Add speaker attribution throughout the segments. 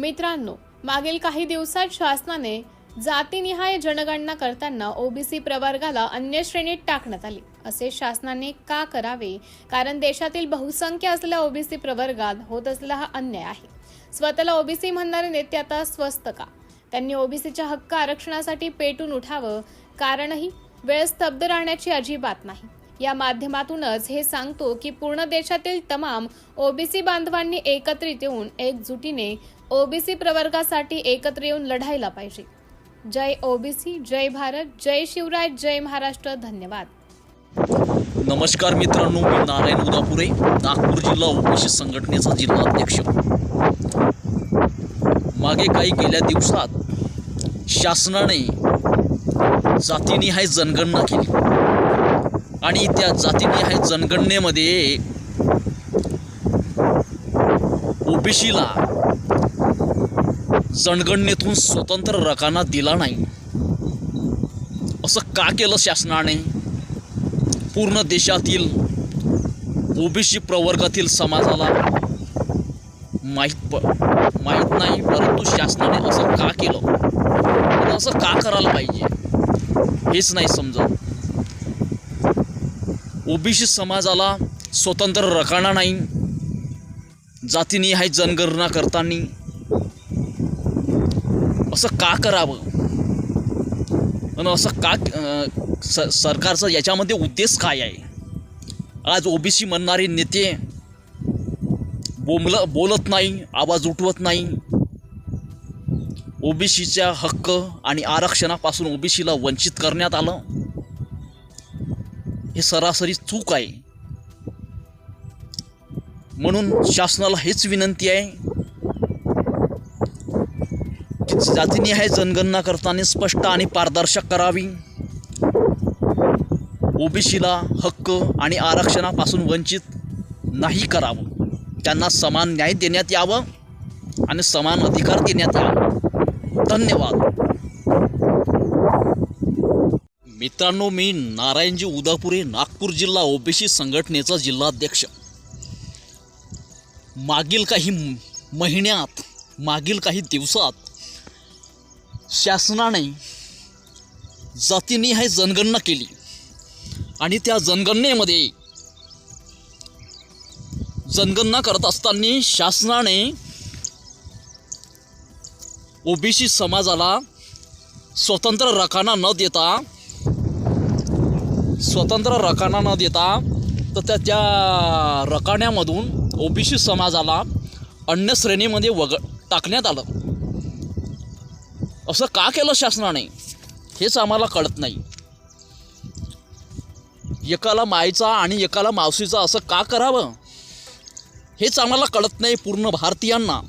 Speaker 1: मित्रांनो, मागील काही दिवसात शासनाने जातीनिहाय जनगणना करताना ओबीसी प्रवर्गाला अन्य श्रेणीत टाकण्यात आली। असे शासनाने का करावे? कारण देशातील बहुसंख्य असलेल्या ओबीसी प्रवर्गात होत असलेला हा अन्याय आहे। स्वतःला ओबीसी म्हणणारे नेते आता स्वस्त का? त्यांनी ओबीसीच्या हक्क आरक्षणासाठी पेटून उठावं, कारणही वेळ स्तब्ध राहण्याची अजिबात नाही। या माध्यमातूनच हे सांगतो की पूर्ण देशातील तमाम ओबीसी बांधवांनी एकत्रित येऊन एकजुटीने ओबीसी प्रवर्गासाठी एकत्र येऊन लढायला पाहिजे। जय ओबीसी, जय भारत, जय शिवराय, जय महाराष्ट्र। धन्यवाद।
Speaker 2: नमस्कार मित्रांनो, मी नारायण उदापुरे, नागपूर जिल्हा ओबीसी संघटनेचा जिल्हाध्यक्ष। मागे काही गेल्या दिवसात शासनाने जातीनिहाय जनगणना केली आणि त्या जातीनिहाय जनगणनेमध्ये ओबीसीला जनगणनेतून स्वतंत्र रकाना दिला नाही। असं का केलं शासनाने? पूर्ण देशातील ओबीसी प्रवर्गातील समाजाला माहीत नाही, परंतु शासनाने असं का केलं आणि असं का करायला पाहिजे हेच नाही समजत। ओबीसी समाजाला स्वतंत्र रकाना नाही, जातीनिहाय जनगणना करताना असं का करावं आणि असं का सरकारचा याच्यामध्ये उद्देश काय आहे? आज ओबीसी म्हणणारे नेते बोलत नाही, आवाज उठवत नाही। ओबीसीच्या हक्क आणि आरक्षणापासून ओबीसीला वंचित करण्यात आलं, हे सरासरी चूक आहे। म्हणून शासनाला हेच विनंती आहे की जातीनिहाय जनगणना करताना स्पष्ट आणि पारदर्शक करावी। ओबीसीला हक्क आणि आरक्षणापासून वंचित नाही करावं, त्यांना समान न्याय देण्यात यावं आणि समान अधिकार देण्यात यावं। धन्यवाद मित्रांनो, मी नारायणजी उदापुरे, नागपूर जिल्हा ओबीसी संघटनेचा जिल्हाध्यक्ष। मागील काही महिन्यात, मागील काही दिवसात शासनाने जातीनिहाय जनगणना केली आणि त्या जनगणनेमध्ये जनगणना करत असताना शासनाने ओबीसी समाजाला स्वतंत्र रकाना न देता तर त्या रकान्यामधून ओबीसी समाजाला अन्य श्रेणीमध्ये टाकण्यात आलं। असं का केलं शासनाने हेच आम्हाला कळत नाही। एकाला मायचा आणि एकाला मावशीचा असं का करावं हेच आम्हाला कळत नाही पूर्ण भारतीयांना।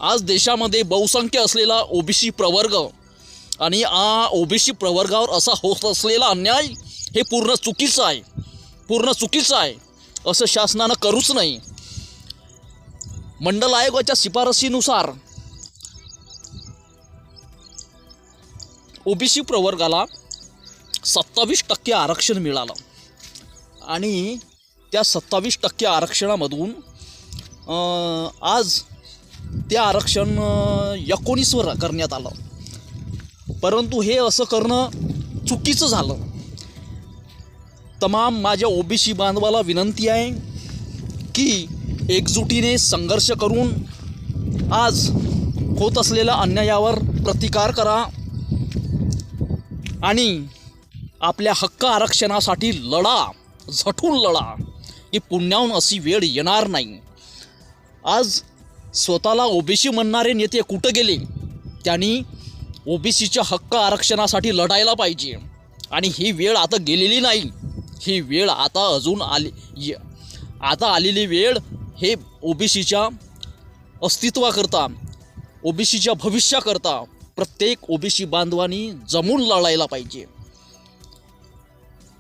Speaker 2: आज देशामध्ये बहुसंख्य असलेला ओबीसी प्रवर्ग आणि ओबीसी प्रवर्गावर असा होत असलेला अन्याय हे पूर्ण चुकीचं आहे। असं शासनानं करूच नाही। मंडल आयोगाच्या शिफारशीनुसार ओबीसी प्रवर्गाला 27% आरक्षण मिळालं आणि त्या 27% आरक्षणामधून आज ते आरक्षण 19वर करण्यात आलं। परंतु हे असं करणं चुकीचं झालं। तमाम माझ्या ओबीसी बांधवाला विनंती आहे की एकजुटीने संघर्ष करून आज होत असलेल्या अन्यायावर प्रतिकार करा आणि आपल्या हक्क आरक्षणासाठी लढा, झटून लढा, की पुण्याहून अशी वेळ येणार नाही। आज स्वतःला ओबीसी म्हणणारे नेते कुठं गेले? त्यांनी ओबीसीच्या हक्क आरक्षणासाठी लढायला पाहिजे आणि ही वेळ आता गेलेली नाही। ही वेळ आता अजून आलेली वेळ हे ओबीसीच्या अस्तित्वाकरता, ओबीसीच्या भविष्याकरता प्रत्येक ओबीसी बांधवांनी जमून लढायला पाहिजे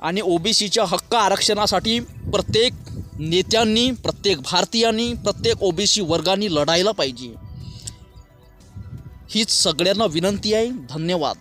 Speaker 2: आणि ओबीसीच्या हक्क आरक्षणासाठी प्रत्येक नेत्यांनी, प्रत्येक भारतीयांनी, प्रत्येक ओबीसी वर्गाने लढायला पाहिजे। हीच सगळ्यांना विनंती आहे। धन्यवाद।